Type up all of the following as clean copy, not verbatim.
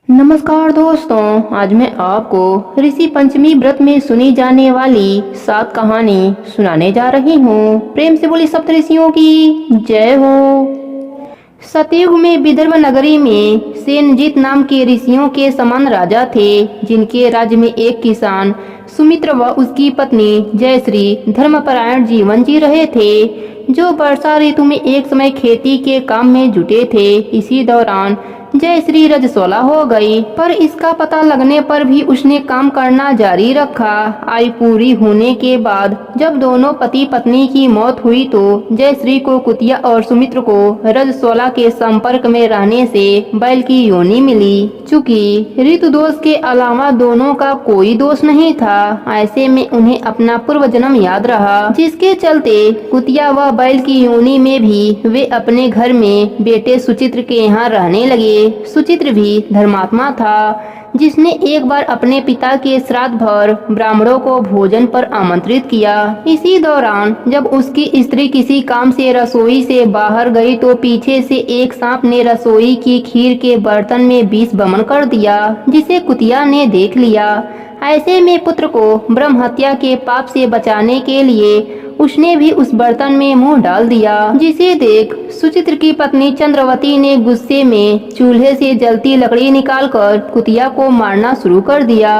नमस्कार दोस्तों, आज मैं आपको ऋषि पंचमी व्रत में सुनी जाने वाली 7 कहानी सुनाने जा रही हूँ। प्रेम से बोली सप्तऋषियों की जय हो। सतयुग में विदर्भ नगरी में सेनजीत नाम के ऋषियों के समान राजा थे, जिनके राज्य में एक किसान सुमित्र व उसकी पत्नी जयश्री धर्मपरायण जीवन जी रहे थे, जो वर्षा ऋतु में एक समय खेती के काम में जुटे थे। इसी दौरान जयश्री रजस्वला हो गई, पर इसका पता लगने पर भी उसने काम करना जारी रखा। आयु पूरी होने के बाद जब दोनों पति पत्नी की मौत हुई तो जयश्री को कुतिया और सुमित्र को रजस्वला के संपर्क में रहने से बैल की योनि मिली। चूंकि ऋतु दोष के अलावा दोनों का कोई दोष नहीं था, ऐसे में उन्हें अपना पूर्व जन्म याद रहा, जिसके चलते कुतिया व बैल की योनि में भी वे अपने घर में बेटे सुचित्र के यहाँ रहने लगे। सुचित्र भी धर्मात्मा था, जिसने एक बार अपने पिता के श्राद्ध भर ब्राह्मणों को भोजन पर आमंत्रित किया। इसी दौरान जब उसकी स्त्री किसी काम से रसोई से बाहर गई तो पीछे से एक सांप ने रसोई की खीर के बर्तन में विष बमन कर दिया, जिसे कुतिया ने देख लिया। ऐसे में पुत्र को ब्रह्म हत्या के पाप से बचाने के लिए उसने भी उस बर्तन में मुंह डाल दिया, जिसे देख सुचित्र की पत्नी चंद्रवती ने गुस्से में चूल्हे से जलती लकड़ी निकालकर कुतिया को मारना शुरू कर दिया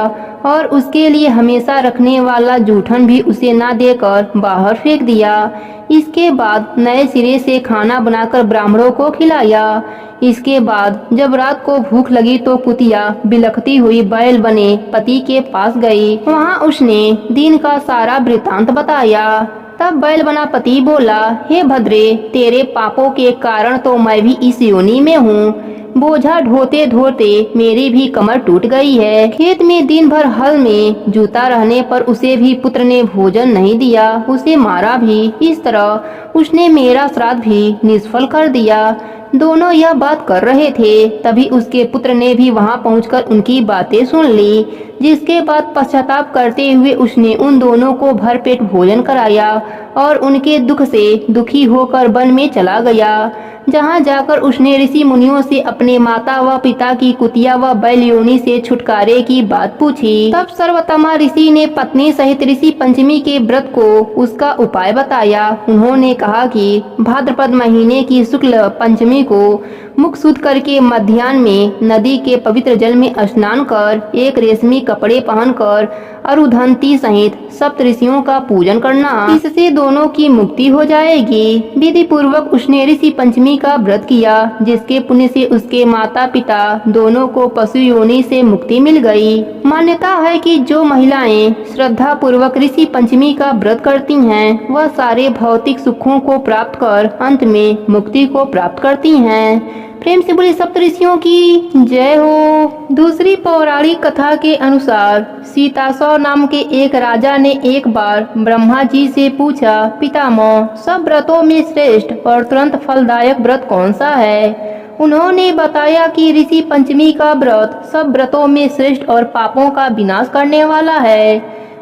और उसके लिए हमेशा रखने वाला जूठन भी उसे ना देकर बाहर फेंक दिया। इसके बाद नए सिरे से खाना बनाकर ब्राह्मणों को खिलाया। इसके बाद जब रात को भूख लगी तो कुतिया बिलखती हुई बैल बने पति के पास गई। वहां उसने दिन का सारा वृतांत बताया। तब बैल बना पति बोला, हे भद्रे, तेरे पापों के कारण तो मैं भी इस योनि में हूँ। बोझा ढोते ढोते मेरी भी कमर टूट गई है। खेत में दिन भर हल में जूता रहने पर उसे भी पुत्र ने भोजन नहीं दिया, उसे मारा भी। इस तरह उसने मेरा श्राद्ध भी निष्फल कर दिया। दोनों यह बात कर रहे थे, तभी उसके पुत्र ने भी वहां पहुंचकर उनकी बातें सुन ली, जिसके बाद पश्चाताप करते हुए उसने उन दोनों को भरपेट भोजन कराया और उनके दुख से दुखी होकर वन में चला गया, जहां जाकर उसने ऋषि मुनियों से अपने माता व पिता की कुतिया व बैल योनि से छुटकारे की बात पूछी। तब सर्वतमा ऋषि ने पत्नी सहित ऋषि पंचमी के व्रत को उसका उपाय बताया। उन्होंने कहा कि भाद्रपद महीने की शुक्ल पंचमी को मुख शुद्ध करके मध्याह्न में नदी के पवित्र जल में स्नान कर एक रेशमी कपड़े पहनकर अरुधंती सहित सप्त ऋषियों का पूजन करना, इससे दोनों की मुक्ति हो जाएगी। विधि पूर्वक उसने ऋषि पंचमी का व्रत किया, जिसके पुण्य से उसके माता पिता दोनों को पशु योनि से मुक्ति मिल गई। मान्यता है कि जो महिलाएं श्रद्धा पूर्वक ऋषि पंचमी का व्रत करती हैं, वह सारे भौतिक सुखों को प्राप्त कर अंत में मुक्ति को प्राप्त करती हैं। प्रेम से बोले सप्तऋषियों की जय हो। दूसरी पौराणिक कथा के अनुसार सीतासौ नाम के एक राजा ने एक बार ब्रह्मा जी से पूछा, पितामह, सब व्रतों में श्रेष्ठ और तुरंत फलदायक व्रत कौन सा है? उन्होंने बताया कि ऋषि पंचमी का व्रत सब व्रतों में श्रेष्ठ और पापों का विनाश करने वाला है।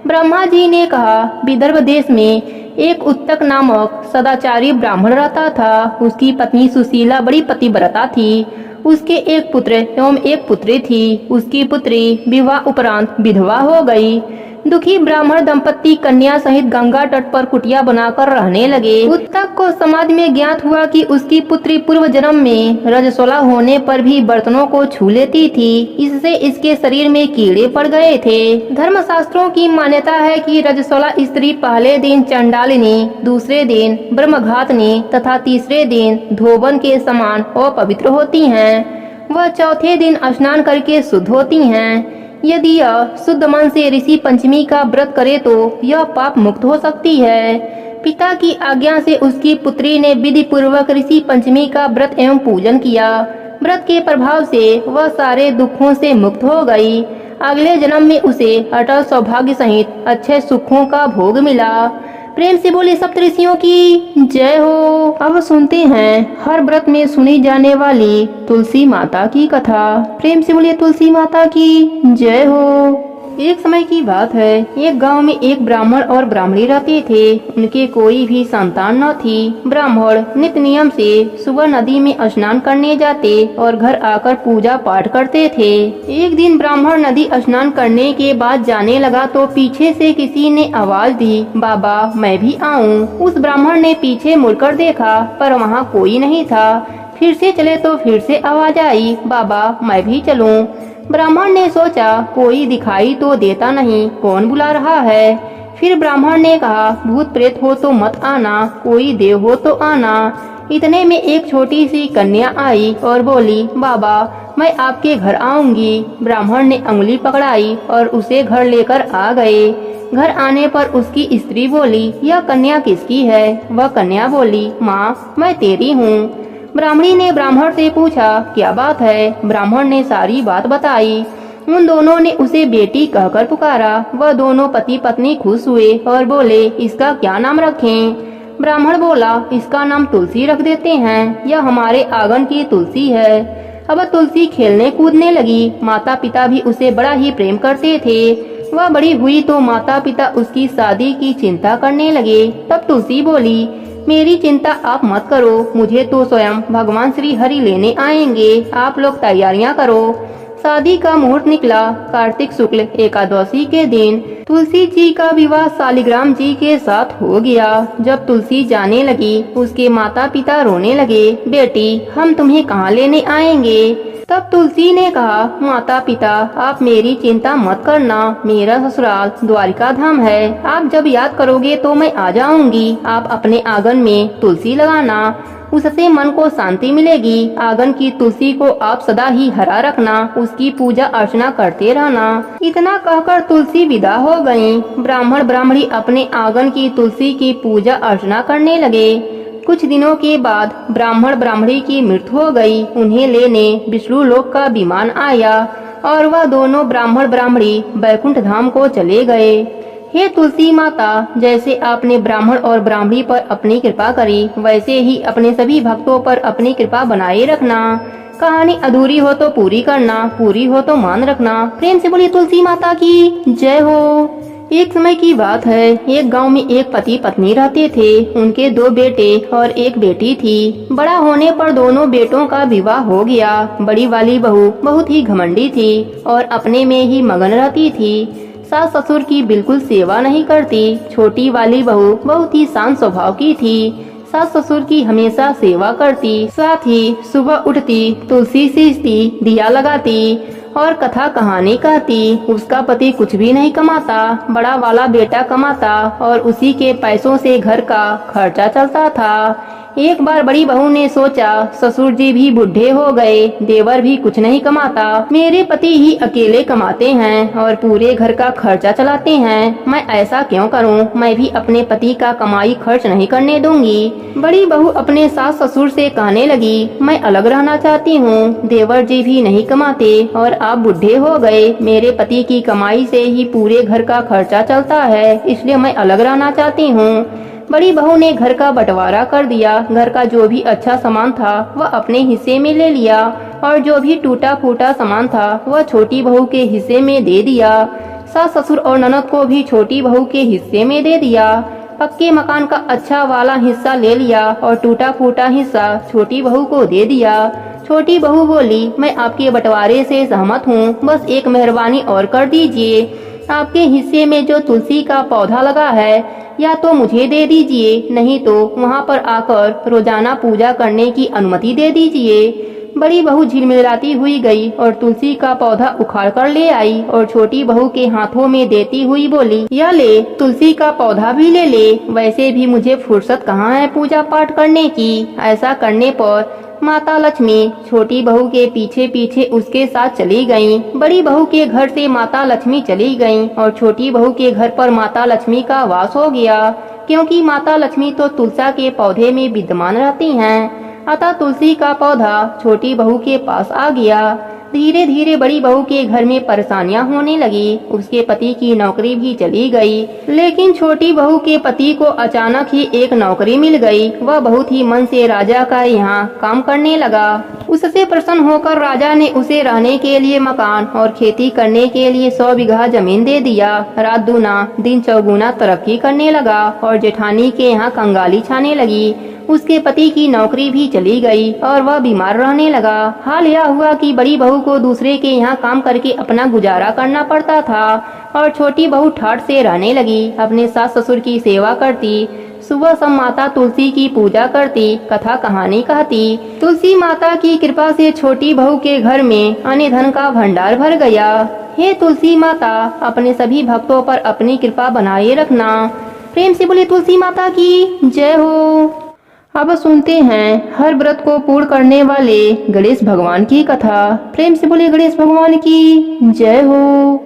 ब्रह्मा जी ने कहा, विदर्भ देश में एक उत्तक नामक सदाचारी ब्राह्मण रहता था। उसकी पत्नी सुशीला बड़ी पतिव्रता थी। उसके एक पुत्र एवं एक पुत्री थी। उसकी पुत्री विवाह उपरांत विधवा हो गई। दुखी ब्राह्मण दंपत्ति कन्या सहित गंगा तट पर कुटिया बनाकर रहने लगे। उत्तक को समाज में ज्ञात हुआ कि उसकी पुत्री पूर्व जन्म में रजस्वला होने पर भी बर्तनों को छू लेती थी। इससे इसके शरीर में कीड़े पड़ गए थे। धर्मशास्त्रों की मान्यता है कि रजस्वला स्त्री पहले दिन चंडालिनी, दूसरे दिन ब्रह्मघातनी तथा तीसरे दिन धोबन के समान अपवित्र होती हैं। वह चौथे दिन स्नान करके शुद्ध होती हैं। यदि यह शुद्ध मन से ऋषि पंचमी का व्रत करे तो यह पाप मुक्त हो सकती है। पिता की आज्ञा से उसकी पुत्री ने विधि पूर्वक ऋषि पंचमी का व्रत एवं पूजन किया। व्रत के प्रभाव से वह सारे दुखों से मुक्त हो गई। अगले जन्म में उसे अटल सौभाग्य सहित अच्छे सुखों का भोग मिला। प्रेम से बोले सप्तऋषियों की जय हो। अब सुनते हैं हर व्रत में सुनी जाने वाली तुलसी माता की कथा। प्रेम से बोले तुलसी माता की जय हो। एक समय की बात है, एक गांव में एक ब्राह्मण और ब्राह्मणी रहते थे। उनके कोई भी संतान न थी। ब्राह्मण नित्य नियम से सुबह नदी में स्नान करने जाते और घर आकर पूजा पाठ करते थे। एक दिन ब्राह्मण नदी स्नान करने के बाद जाने लगा तो पीछे से किसी ने आवाज दी, बाबा मैं भी आऊं। उस ब्राह्मण ने पीछे मुड़कर देखा पर वहाँ कोई नहीं था। फिर से चले तो फिर से आवाज आई, बाबा मैं भी चलूं। ब्राह्मण ने सोचा कोई दिखाई तो देता नहीं, कौन बुला रहा है। फिर ब्राह्मण ने कहा, भूत प्रेत हो तो मत आना, कोई देव हो तो आना। इतने में एक छोटी सी कन्या आई और बोली, बाबा मैं आपके घर आऊंगी। ब्राह्मण ने उंगली पकड़ाई और उसे घर लेकर आ गए। घर आने पर उसकी स्त्री बोली, यह कन्या किसकी है? वह कन्या बोली, माँ मैं तेरी हूँ। ब्राह्मणी ने ब्राह्मण से पूछा, क्या बात है? ब्राह्मण ने सारी बात बताई। उन दोनों ने उसे बेटी कहकर पुकारा। वह दोनों पति पत्नी खुश हुए और बोले, इसका क्या नाम रखें? ब्राह्मण बोला, इसका नाम तुलसी रख देते हैं, यह हमारे आंगन की तुलसी है। अब तुलसी खेलने कूदने लगी। माता पिता भी उसे बड़ा ही प्रेम करते थे। वह बड़ी हुई तो माता पिता उसकी शादी की चिंता करने लगे। तब तुलसी बोली, मेरी चिंता आप मत करो, मुझे तो स्वयं भगवान श्री हरि लेने आएंगे, आप लोग तैयारियां करो। शादी का मुहूर्त निकला। कार्तिक शुक्ल एकादशी के दिन तुलसी जी का विवाह शालिग्राम जी के साथ हो गया। जब तुलसी जाने लगी, उसके माता पिता रोने लगे, बेटी हम तुम्हें कहाँ लेने आएंगे? तब तुलसी ने कहा, माता पिता आप मेरी चिंता मत करना, मेरा ससुराल द्वारिका धाम है, आप जब याद करोगे तो मैं आ जाऊंगी। आप अपने आंगन में तुलसी लगाना, उससे मन को शांति मिलेगी। आंगन की तुलसी को आप सदा ही हरा रखना, उसकी पूजा अर्चना करते रहना। इतना कहकर तुलसी विदा हो गयी। ब्राह्मण ब्राह्मणी अपने आंगन की तुलसी की पूजा अर्चना करने लगे। कुछ दिनों के बाद ब्राह्मण ब्राह्मणी की मृत्यु हो गई। उन्हें लेने विष्णु लोक का विमान आया और वह दोनों ब्राह्मण ब्राह्मणी बैकुंठ धाम को चले गए। हे तुलसी माता, जैसे आपने ब्राह्मण और ब्राह्मणी पर अपनी कृपा करी, वैसे ही अपने सभी भक्तों पर अपनी कृपा बनाए रखना। कहानी अधूरी हो तो पूरी करना, पूरी हो तो मान रखना। प्रेम से बोलिए तुलसी माता की जय हो। एक समय की बात है, एक गांव में एक पति पत्नी रहते थे। उनके 2 बेटे और एक बेटी थी। बड़ा होने पर दोनों बेटों का विवाह हो गया। बड़ी वाली बहू बहुत ही घमंडी थी और अपने में ही मगन रहती थी। सास ससुर की बिल्कुल सेवा नहीं करती। छोटी वाली बहू बहुत ही शांत स्वभाव की थी। सास ससुर की हमेशा सेवा करती, साथ ही सुबह उठती, तुलसी सींचती, दिया लगाती और कथा कहानी कहती। उसका पति कुछ भी नहीं कमाता, बड़ा वाला बेटा कमाता और उसी के पैसों से घर का खर्चा चलता था। एक बार बड़ी बहू ने सोचा, ससुर जी भी बूढ़े हो गए, देवर भी कुछ नहीं कमाता, मेरे पति ही अकेले कमाते हैं और पूरे घर का खर्चा चलाते हैं। मैं ऐसा क्यों करूं? मैं भी अपने पति का कमाई खर्च नहीं करने दूंगी। बड़ी बहू अपने सास ससुर से कहने लगी, मैं अलग रहना चाहती हूँ। देवर जी भी नहीं कमाते और आप बूढ़े हो गए, मेरे पति की कमाई से ही पूरे घर का खर्चा चलता है, इसलिए मैं अलग रहना चाहती हूँ। बड़ी बहू ने घर का बंटवारा कर दिया। घर का जो भी अच्छा सामान था वह अपने हिस्से में ले लिया और जो भी टूटा फूटा सामान था वह छोटी बहू के हिस्से में दे दिया। सास ससुर और ननद को भी छोटी बहू के हिस्से में दे दिया। पक्के मकान का अच्छा वाला हिस्सा ले लिया और टूटा फूटा हिस्सा छोटी बहू को दे दिया। छोटी बहू बोली, मैं आपके बंटवारे से सहमत हूँ, बस एक मेहरबानी और कर दीजिए। आपके हिस्से में जो तुलसी का पौधा लगा है या तो मुझे दे दीजिए, नहीं तो वहाँ पर आकर रोजाना पूजा करने की अनुमति दे दीजिए। बड़ी बहू झिलमिलाती हुई गई और तुलसी का पौधा उखाड़ कर ले आई और छोटी बहू के हाथों में देती हुई बोली, यह ले, तुलसी का पौधा भी ले ले। वैसे भी मुझे फुर्सत कहाँ है पूजा पाठ करने की। ऐसा करने पर माता लक्ष्मी छोटी बहू के पीछे पीछे उसके साथ चली गईं। बड़ी बहू के घर से माता लक्ष्मी चली गईं और छोटी बहू के घर पर माता लक्ष्मी का वास हो गया, क्योंकि माता लक्ष्मी तो तुलसी के पौधे में विद्यमान रहती हैं। अतः तुलसी का पौधा छोटी बहू के पास आ गया। धीरे धीरे बड़ी बहू के घर में परेशानियां होने लगी। उसके पति की नौकरी भी चली गई, लेकिन छोटी बहू के पति को अचानक ही एक नौकरी मिल गई। वह बहुत ही मन से राजा का यहाँ काम करने लगा। उससे प्रसन्न होकर राजा ने उसे रहने के लिए मकान और खेती करने के लिए 100 बीघा जमीन दे दिया। रात दूना दिन चौगुना तरक्की करने लगा और जेठानी के यहाँ कंगाली छाने लगी। उसके पति की नौकरी भी चली गई और वह बीमार रहने लगा। हाल यह हुआ कि बड़ी बहू को दूसरे के यहाँ काम करके अपना गुजारा करना पड़ता था और छोटी बहू ठाठ से रहने लगी। अपने सास ससुर की सेवा करती, सुबह सब माता तुलसी की पूजा करती, कथा कहानी कहती। तुलसी माता की कृपा से छोटी बहू के घर में अन्न धन का भंडार भर गया। हे तुलसी माता, अपने सभी भक्तों पर अपनी कृपा बनाए रखना। प्रेम से बोले तुलसी माता की जय हो। अब सुनते हैं हर व्रत को पूर्ण करने वाले गणेश भगवान की कथा। प्रेम से बोले गणेश भगवान की जय हो।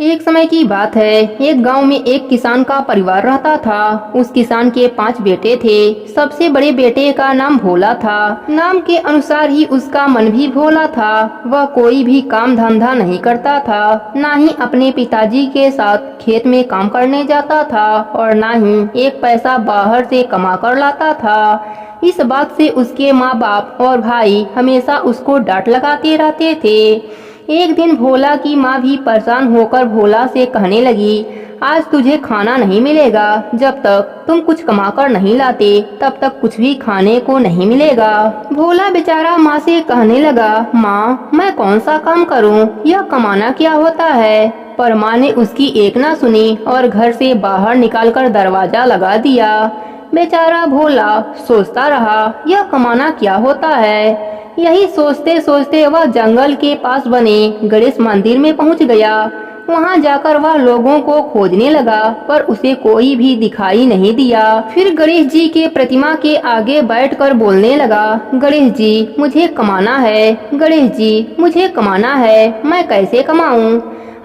एक समय की बात है, एक गांव में एक किसान का परिवार रहता था। उस किसान के 5 बेटे थे। सबसे बड़े बेटे का नाम भोला था। नाम के अनुसार ही उसका मन भी भोला था। वह कोई भी काम धंधा नहीं करता था, ना ही अपने पिताजी के साथ खेत में काम करने जाता था और ना ही एक पैसा बाहर से कमा कर लाता था। इस बात से उसके माँ बाप और भाई हमेशा उसको डांट लगाते रहते थे। एक दिन भोला की माँ भी परेशान होकर भोला से कहने लगी, आज तुझे खाना नहीं मिलेगा। जब तक तुम कुछ कमा कर नहीं लाते तब तक कुछ भी खाने को नहीं मिलेगा। भोला बेचारा माँ से कहने लगा, माँ मैं कौन सा काम करूँ, यह कमाना क्या होता है। पर माँ ने उसकी एक ना सुनी और घर से बाहर निकालकर दरवाजा लगा दिया। बेचारा भोला सोचता रहा, यह कमाना क्या होता है। यही सोचते सोचते वह जंगल के पास बने गणेश मंदिर में पहुंच गया। वहां जाकर वह लोगों को खोजने लगा, पर उसे कोई भी दिखाई नहीं दिया। फिर गणेश जी के प्रतिमा के आगे बैठकर बोलने लगा, गणेश जी मुझे कमाना है, गणेश जी मुझे कमाना है, मैं कैसे कमाऊं।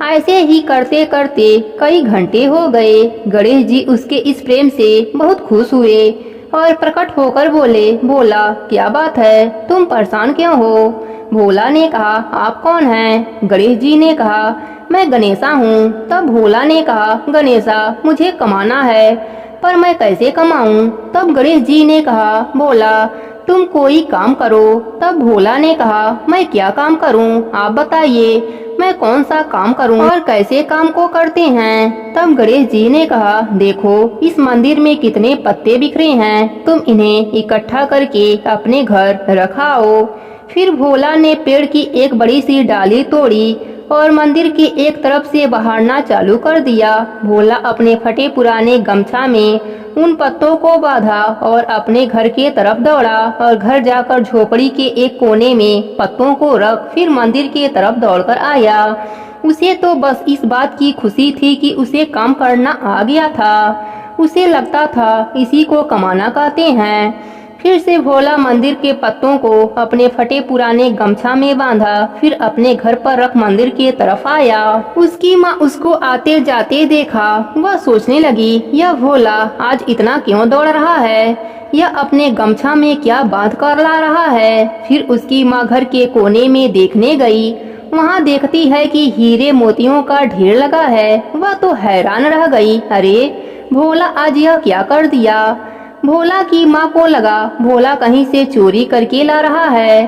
ऐसे ही करते करते कई घंटे हो गए। गणेश जी उसके इस प्रेम से बहुत खुश हुए और प्रकट होकर बोले, भोला क्या बात है, तुम परेशान क्यों हो। भोला ने कहा, आप कौन हैं। गणेश जी ने कहा, मैं गणेशा हूँ। तब भोला ने कहा, गणेशा मुझे कमाना है, पर मैं कैसे कमाऊँ। तब गणेश जी ने कहा, भोला तुम कोई काम करो। तब भोला ने कहा, मैं क्या काम करूँ, आप बताइए, मैं कौन सा काम करूं और कैसे काम को करते हैं। तब गणेश जी ने कहा, देखो इस मंदिर में कितने पत्ते बिखरे हैं, तुम इन्हें इकट्ठा करके अपने घर रखाओ। फिर भोला ने पेड़ की एक बड़ी सी डाली तोड़ी और मंदिर की एक तरफ से बहारना चालू कर दिया। भोला अपने फटे पुराने गमछा में उन पत्तों को बांधा और अपने घर के तरफ दौड़ा और घर जाकर झोपड़ी के एक कोने में पत्तों को रख फिर मंदिर के तरफ दौड़कर आया। उसे तो बस इस बात की खुशी थी कि उसे काम करना आ गया था। उसे लगता था इसी को कमाना कहते हैं। फिर से भोला मंदिर के पत्तों को अपने फटे पुराने गमछा में बांधा, फिर अपने घर पर रख मंदिर की तरफ आया। उसकी माँ उसको आते जाते देखा। वह सोचने लगी, यह भोला आज इतना क्यों दौड़ रहा है, यह अपने गमछा में क्या बांध कर ला रहा है। फिर उसकी माँ घर के कोने में देखने गई। वहाँ देखती है कि हीरे मोतियों का ढेर लगा है। वह तो हैरान रह गई, अरे भोला आज यह क्या कर दिया। भोला की माँ को लगा भोला कहीं से चोरी करके ला रहा है।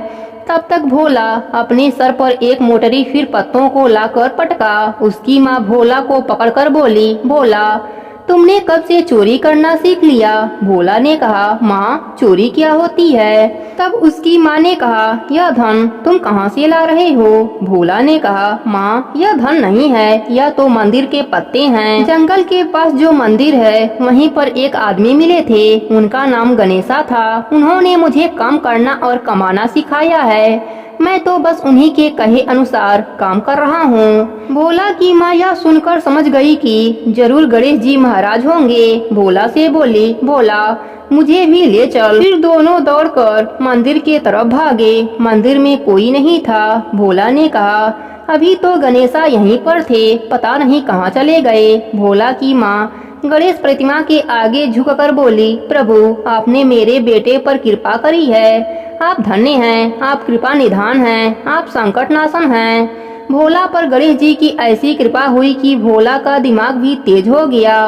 तब तक भोला अपने सर पर एक मोटरी फिर पत्तों को लाकर पटका। उसकी माँ भोला को पकड़कर बोली, भोला तुमने कब से चोरी करना सीख लिया। भोला ने कहा, माँ चोरी क्या होती है। तब उसकी माँ ने कहा, यह धन तुम कहाँ से ला रहे हो। भोला ने कहा, माँ यह धन नहीं है, यह तो मंदिर के पत्ते हैं। जंगल के पास जो मंदिर है वहीं पर एक आदमी मिले थे, उनका नाम गणेशा था। उन्होंने मुझे काम करना और कमाना सिखाया है, मैं तो बस उन्हीं के कहे अनुसार काम कर रहा हूँ। भोला की माँ यह सुनकर समझ गई कि जरूर गणेश जी महाराज होंगे। भोला से बोली, भोला मुझे भी ले चल। फिर दोनों दौड़कर मंदिर के तरफ भागे। मंदिर में कोई नहीं था। भोला ने कहा, अभी तो गणेशा यहीं पर थे, पता नहीं कहाँ चले गए। भोला की माँ गणेश प्रतिमा के आगे झुककर बोली, प्रभु आपने मेरे बेटे पर कृपा करी है, आप धन्य हैं, आप कृपा निधान हैं, आप संकट नाशन हैं। भोला पर गणेश जी की ऐसी कृपा हुई कि भोला का दिमाग भी तेज हो गया।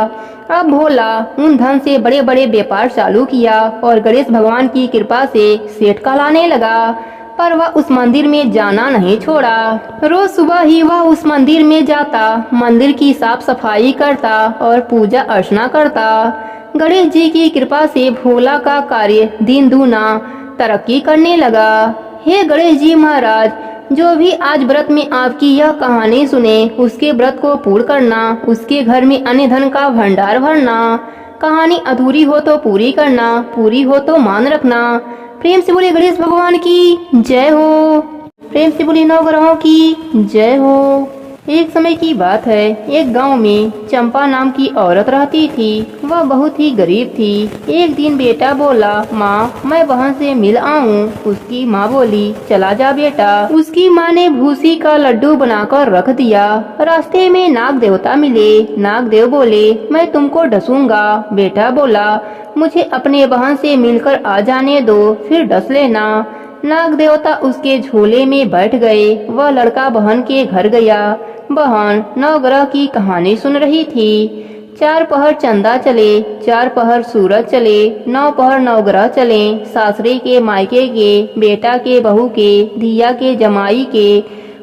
अब भोला उन धन से बड़े बड़े व्यापार चालू किया और गणेश भगवान की कृपा से सेठ कहलाने लगा। पर वह उस मंदिर में जाना नहीं छोड़ा। रोज सुबह ही वह उस मंदिर में जाता, मंदिर की साफ सफाई करता और पूजा अर्चना करता। गणेश जी की कृपा से भोला का कार्य दिन दूना तरक्की करने लगा। हे गणेश जी महाराज, जो भी आज व्रत में आपकी यह कहानी सुने, उसके व्रत को पूर्ण करना, उसके घर में अन्न धन का भंडार भरना। कहानी अधूरी हो तो पूरी करना, पूरी हो तो मान रखना। प्रेम से बोले गणेश भगवान की जय हो। प्रेम से बोले नवग्रहों की जय हो। एक समय की बात है, एक गांव में चंपा नाम की औरत रहती थी। वह बहुत ही गरीब थी। एक दिन बेटा बोला, माँ मैं बहन से मिल आऊं। उसकी माँ बोली, चला जा बेटा। उसकी माँ ने भूसी का लड्डू बनाकर रख दिया। रास्ते में नाग देवता मिले। नाग देव बोले, मैं तुमको डसूंगा। बेटा बोला, मुझे अपने बहन से मिलकर आ जाने दो, फिर डस लेना। नाग देवता उसके झोले में बैठ गए। वह लड़का बहन के घर गया। बहन नवग्रह की कहानी सुन रही थी। 4 पहर चंदा चले, 4 पहर सूरज चले, 9 पहर नवग्रह चले। सासरे के मायके के, बेटा के बहू के, धिया के जमाई के,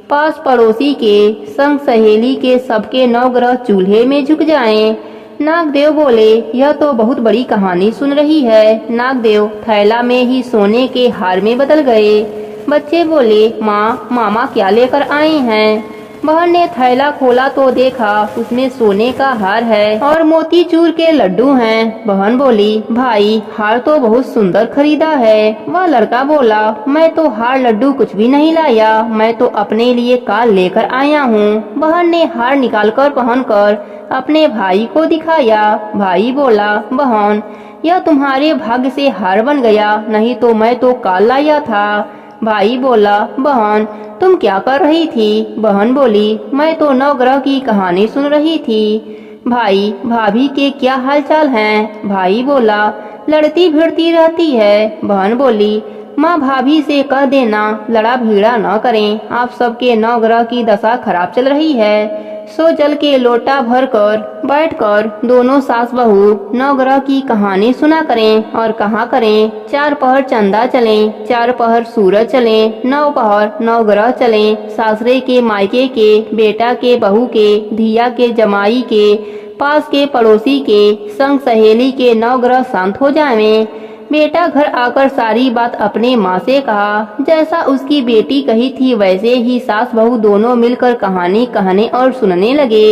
पास पड़ोसी के, संग सहेली के, सबके नवग्रह चूल्हे में झुक जाएं। नागदेव बोले, यह तो बहुत बड़ी कहानी सुन रही है। नागदेव थैला में ही सोने के हार में बदल गए। बच्चे बोले, माँ मामा क्या लेकर आए हैं? बहन ने थैला खोला तो देखा उसमें सोने का हार है और मोतीचूर के लड्डू हैं। बहन बोली, भाई हार तो बहुत सुंदर खरीदा है। वह लड़का बोला, मैं तो हार लड्डू कुछ भी नहीं लाया, मैं तो अपने लिए कार लेकर आया हूँ। बहन ने हार निकालकर पहनकर अपने भाई को दिखाया। भाई बोला, बहन यह तुम्हारे भाग्य से हार बन गया, नहीं तो मैं तो कार लाया था। भाई बोला, बहन तुम क्या कर रही थी? बहन बोली, मैं तो नवग्रह की कहानी सुन रही थी। भाई भाभी के क्या हालचाल हैं? भाई बोला, लड़ती भिड़ती रहती है। बहन बोली, माँ भाभी से कह देना लड़ा भीड़ा न करें, आप सबके नवग्रह की दशा खराब चल रही है। सो जल के लोटा भर कर बैठकर दोनों सास बहू नवग्रह की कहानी सुना करें और कहा करें, 4 पहर चंदा चलें, 4 पहर सूरज चलें, 9 पहर नवग्रह चलें। सासरे के मायके के, बेटा के बहू के, धिया के जमाई के, पास के पड़ोसी के, संग सहेली के नवग्रह शांत हो जाएं। बेटा घर आकर सारी बात अपने माँ से कहा। जैसा उसकी बेटी कही थी वैसे ही सास बहू दोनों मिलकर कहानी कहने और सुनने लगे।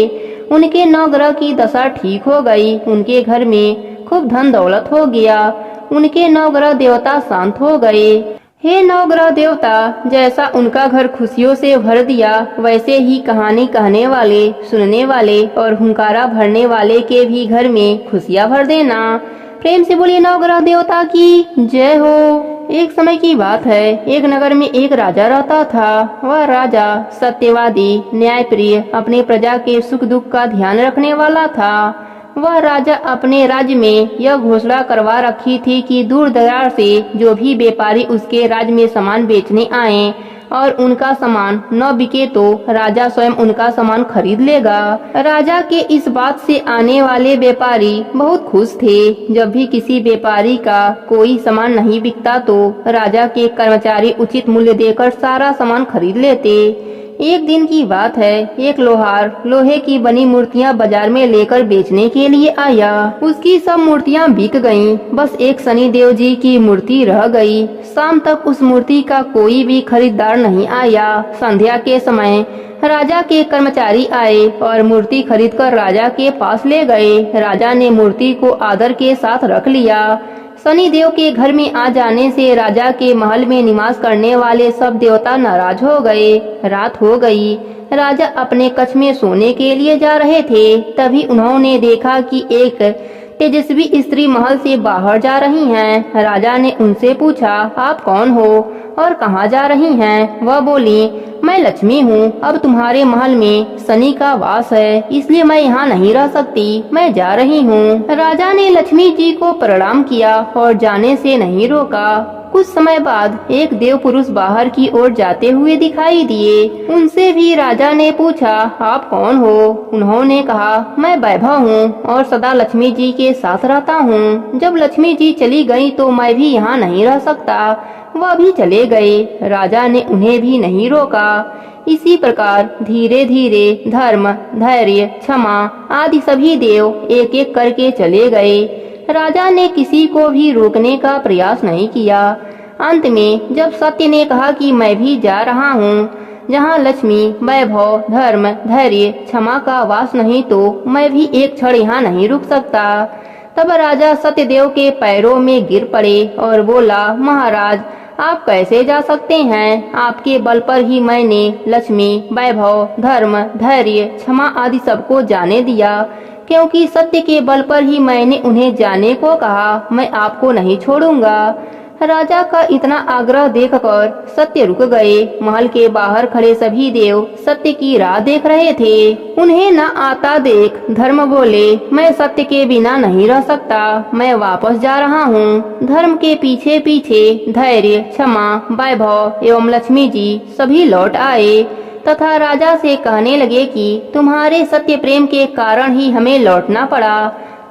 उनके नवग्रह की दशा ठीक हो गई। उनके घर में खूब धन दौलत हो गया। उनके नवग्रह देवता शांत हो गए। हे नवग्रह देवता, जैसा उनका घर खुशियों से भर दिया, वैसे ही कहानी कहने वाले, सुनने वाले और हुंकारा भरने वाले के भी घर में खुशियाँ भर देना। प्रेम से बोलिए नवग्रह देवता की जय हो। एक समय की बात है, एक नगर में एक राजा रहता था। वह राजा सत्यवादी, न्यायप्रिय, अपने प्रजा के सुख दुख का ध्यान रखने वाला था। वह राजा अपने राज्य में यह घोषणा करवा रखी थी कि दूर दराज से जो भी व्यापारी उसके राज्य में सामान बेचने आए और उनका सामान न बिके तो राजा स्वयं उनका सामान खरीद लेगा। राजा के इस बात से आने वाले व्यापारी बहुत खुश थे। जब भी किसी व्यापारी का कोई सामान नहीं बिकता तो राजा के कर्मचारी उचित मूल्य देकर सारा सामान खरीद लेते। एक दिन की बात है, एक लोहार लोहे की बनी मूर्तियां बाजार में लेकर बेचने के लिए आया। उसकी सब मूर्तियां बिक गईं, बस एक शनिदेव जी की मूर्ति रह गई। शाम तक उस मूर्ति का कोई भी खरीदार नहीं आया। संध्या के समय राजा के कर्मचारी आए और मूर्ति खरीदकर राजा के पास ले गए। राजा ने मूर्ति को आदर के साथ रख लिया। शनिदेव के घर में आ जाने से राजा के महल में निवास करने वाले सब देवता नाराज हो गए। रात हो गई। राजा अपने कक्ष में सोने के लिए जा रहे थे। तभी उन्होंने देखा कि एक तेजस्वी स्त्री महल से बाहर जा रही हैं। राजा ने उनसे पूछा, आप कौन हो और कहाँ जा रही हैं? वह बोली, मैं लक्ष्मी हूँ। अब तुम्हारे महल में शनि का वास है, इसलिए मैं यहाँ नहीं रह सकती, मैं जा रही हूँ। राजा ने लक्ष्मी जी को प्रणाम किया और जाने से नहीं रोका। कुछ समय बाद एक देव पुरुष बाहर की ओर जाते हुए दिखाई दिए। उनसे भी राजा ने पूछा, आप कौन हो? उन्होंने कहा, मैं वैभव हूँ और सदा लक्ष्मी जी के साथ रहता हूँ। जब लक्ष्मी जी चली गई तो मैं भी यहाँ नहीं रह सकता। वह भी चले गए। राजा ने उन्हें भी नहीं रोका। इसी प्रकार धीरे धीरे धर्म, धैर्य, क्षमा आदि सभी देव एक एक करके चले गए। राजा ने किसी को भी रोकने का प्रयास नहीं किया। अंत में जब सत्य ने कहा कि मैं भी जा रहा हूँ, जहाँ लक्ष्मी, वैभव, धर्म, धैर्य, क्षमा का वास नहीं, तो मैं भी एक क्षण यहाँ नहीं रुक सकता। तब राजा सत्यदेव के पैरों में गिर पड़े और बोला, महाराज, आप कैसे जा सकते हैं? आपके बल पर ही मैंने लक्ष्मी, वैभव, धर्म, धैर्य, क्षमा आदि सबको जाने दिया। क्योंकि सत्य के बल पर ही मैंने उन्हें जाने को कहा। मैं आपको नहीं छोड़ूंगा। राजा का इतना आग्रह देखकर सत्य रुक गए। महल के बाहर खड़े सभी देव सत्य की राह देख रहे थे। उन्हें न आता देख धर्म बोले, मैं सत्य के बिना नहीं रह सकता, मैं वापस जा रहा हूँ। धर्म के पीछे पीछे धैर्य, क्षमा, वैभव एवं लक्ष्मी जी सभी लौट आए तथा राजा से कहने लगे कि तुम्हारे सत्य प्रेम के कारण ही हमें लौटना पड़ा।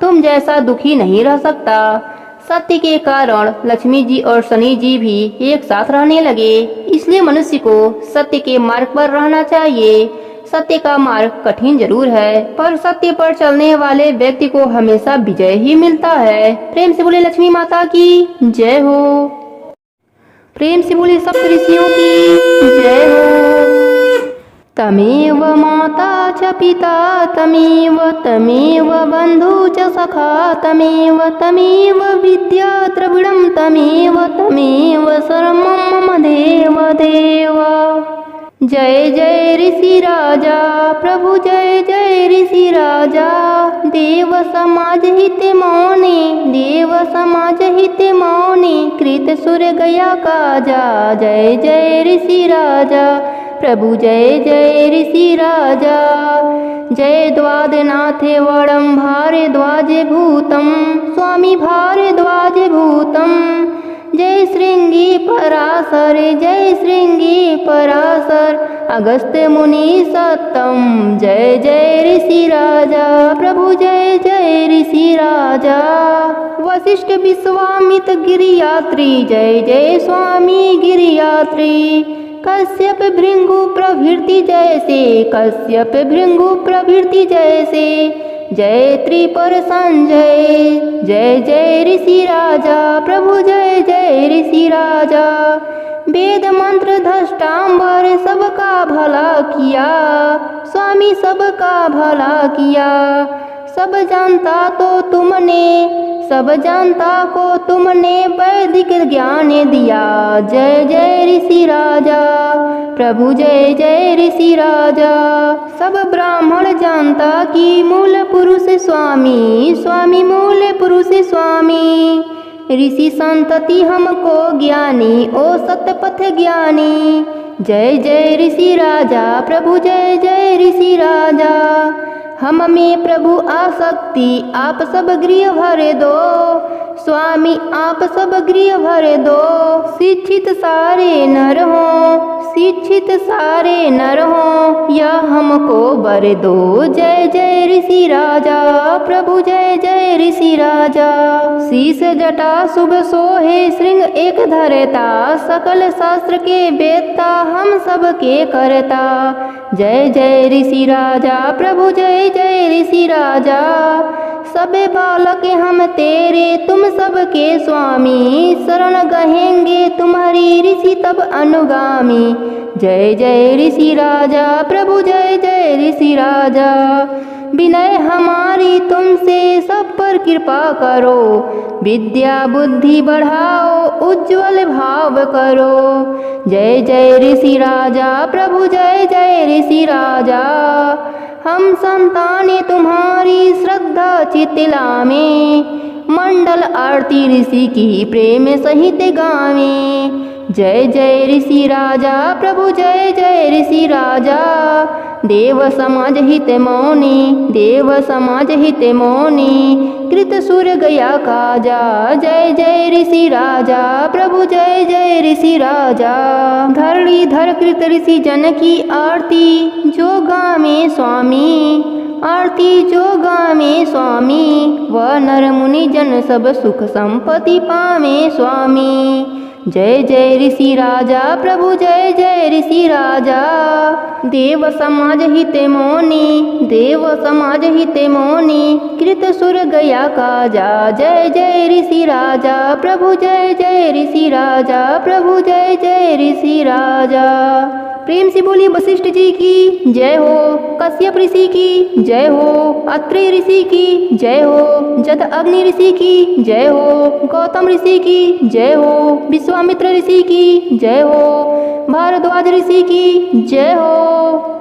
तुम जैसा दुखी नहीं रह सकता। सत्य के कारण लक्ष्मी जी और शनि जी भी एक साथ रहने लगे। इसलिए मनुष्य को सत्य के मार्ग पर रहना चाहिए। सत्य का मार्ग कठिन जरूर है, पर सत्य पर चलने वाले व्यक्ति को हमेशा विजय ही मिलता है। प्रेम से बोले लक्ष्मी माता की जय हो। प्रेम से बोले सप्त ऋषियों की जय हो। तमेव माता च पिता तमेव बंधु च सखा तमेव विद्या द्रविड़ं तमेव सर्वं मम देव देव। जय जय ऋषि राजा प्रभु, जय जय ऋषि राजा। देव समाज हित मौने, देव समाज हित मौने, कृत सुर गया काजा। जय जय ऋषि राजा प्रभु, जय जय ऋषि राजा। जय द्वादनाथ वरं भारद्वाज भूतं, स्वामी भारद्वाज भूतं। जय श्रृंगी पराशर, जय श्रृंगी पराशर, अगस्त्य मुनि सत्तम। जय जय ऋषि राजा प्रभु, जय जय ऋषि राजा। वशिष्ठ विश्वामित्र गिरियात्री, जय जय स्वामी गिरियात्री। कश्यप भृंगु प्रभृति जैसे, कश्यप भृंगु प्रभृति जैसे। जय त्रिपुर संजय, जय जय ऋषि राजा प्रभु, जय जय ऋषि राजा। वेद मंत्र धष्टांबर सबका भला किया, स्वामी सबका भला किया। सब जानता तो तुमने, सब जानता को तुमने वैदिक ज्ञान दिया। जय जय ऋषि राजा प्रभु, जय जय ऋषि राजा। सब ब्राह्मण जानता कि मूल पुरुष स्वामी, स्वामी मूल पुरुष स्वामी। ऋषि संतति हमको ज्ञानी, ओ सतपथ ज्ञानी। जय जय ऋषि राजा प्रभु, जय जय ऋषि राजा। हम में प्रभु आसक्ति आप सब गृह भर दो, स्वामी आप सब गृह भर दो। शिक्षित सारे नर हो, शिक्षित सारे नर हो, या हमको वर दो। जय जय ऋषि राजा प्रभु, जय जय ऋषि राजा। शीश जटा शुभ सोहे श्रृंग एक धरता, सकल शास्त्र के वेत्ता हम सब के करता। जय जय ऋषि राजा प्रभु, जय जय ऋषि राजा। सबे बालक हम तेरे, तुम सबके स्वामी। शरण गहेंगे तुम्हारी ऋषि तब अनुगामी। जय जय ऋषि राजा प्रभु, जय जय ऋषि राजा। विनय हमारी तुमसे सब पर कृपा करो, विद्या बुद्धि बढ़ाओ उज्ज्वल भाव करो। जय जय ऋषि राजा प्रभु, जय जय ऋषि राजा। हम संताने तुम्हारी श्रद्धा चितला में, मंडल आरती ऋषि की प्रेम सहित गावे। जय जय ऋषि राजा प्रभु, जय जय ऋषि राजा। देव समाज हित मौनी, देव समाज हित मौनी, कृत सुर गया काजा। जय जय ऋषि राजा प्रभु, जय जय ऋषि राजा। धरणी धर कृत ऋषि जन की आरती, जो गावे स्वामी, आरती जो गावे स्वामी। वह नर मुनि जन सब सुख संपत्ति पावे स्वामी। जय जय ऋषि राजा प्रभु जय जय ऋषि राजा। देव समाज हिते मौनी देव समाज हिते मौनी कृत सुर गया काजा। जय जय ऋषि राजा प्रभु जय जय ऋषि राजा प्रभु जय जय ऋषि राजा। प्रेम से बोलिए वशिष्ठ जी की जय हो, कश्यप ऋषि की जय हो, अत्रि ऋषि की जय हो, जत अग्नि ऋषि की जय हो, गौतम ऋषि की जय हो, विश्वामित्र ऋषि की जय हो, भारद्वाज ऋषि की जय हो।